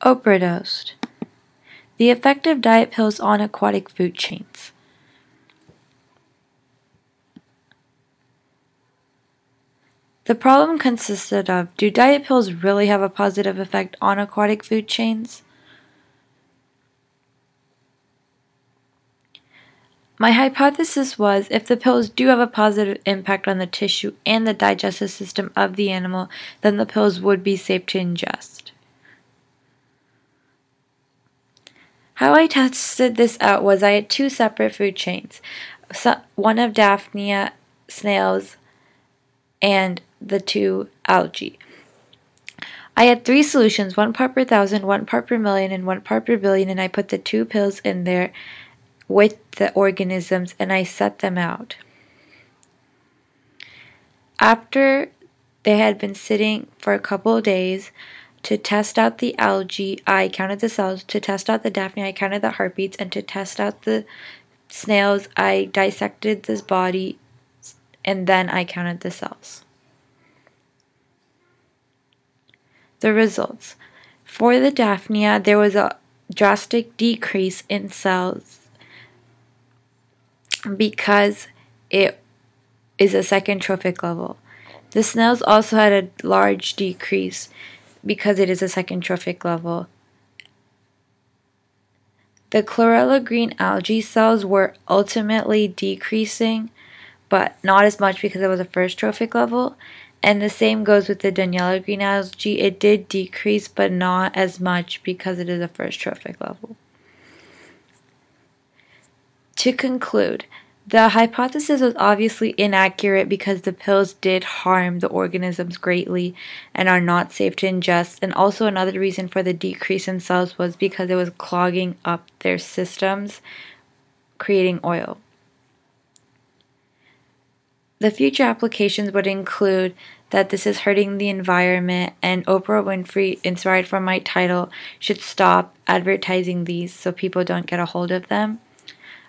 Overdosed. The effect of diet pills on aquatic food chains. The problem consisted of, do diet pills really have a positive effect on aquatic food chains? My hypothesis was, if the pills do have a positive impact on the tissue and the digestive system of the animal, then the pills would be safe to ingest. How I tested this out was I had two separate food chains, one of Daphnia snails and the two algae. I had 3 solutions, 1 part per thousand, 1 part per million, and 1 part per billion, and I put the 2 pills in there with the organisms and I set them out. After they had been sitting for a couple of days, to test out the algae, I counted the cells. To test out the Daphnia, I counted the heartbeats. And to test out the snails, I dissected this body and then I counted the cells. The results. For the Daphnia, there was a drastic decrease in cells because it is a second trophic level. The snails also had a large decrease because it is a second trophic level. The chlorella green algae cells were ultimately decreasing, but not as much because it was a first trophic level. And the same goes with the Daniela green algae. It did decrease, but not as much because it is a first trophic level. To conclude, the hypothesis was obviously inaccurate because the pills did harm the organisms greatly and are not safe to ingest, and also another reason for the decrease in cells was because it was clogging up their systems, creating oil. The future applications would include that this is hurting the environment, and Oprah Winfrey, inspired from my title, should stop advertising these so people don't get a hold of them.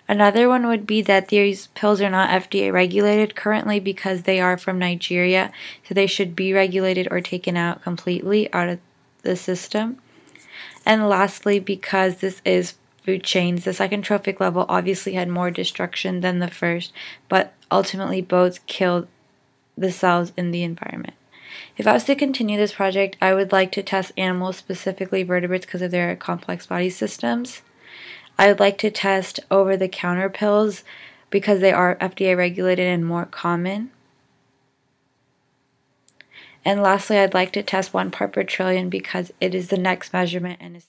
Another one would be that these pills are not FDA regulated currently because they are from Nigeria, so they should be regulated or taken out completely out of the system. And lastly, because this is food chains, the second trophic level obviously had more destruction than the first, but ultimately both killed the cells in the environment. If I was to continue this project, I would like to test animals, specifically vertebrates, because of their complex body systems. I would like to test over-the-counter pills because they are FDA regulated and more common. And lastly, I'd like to test 1 part per trillion because it is the next measurement and is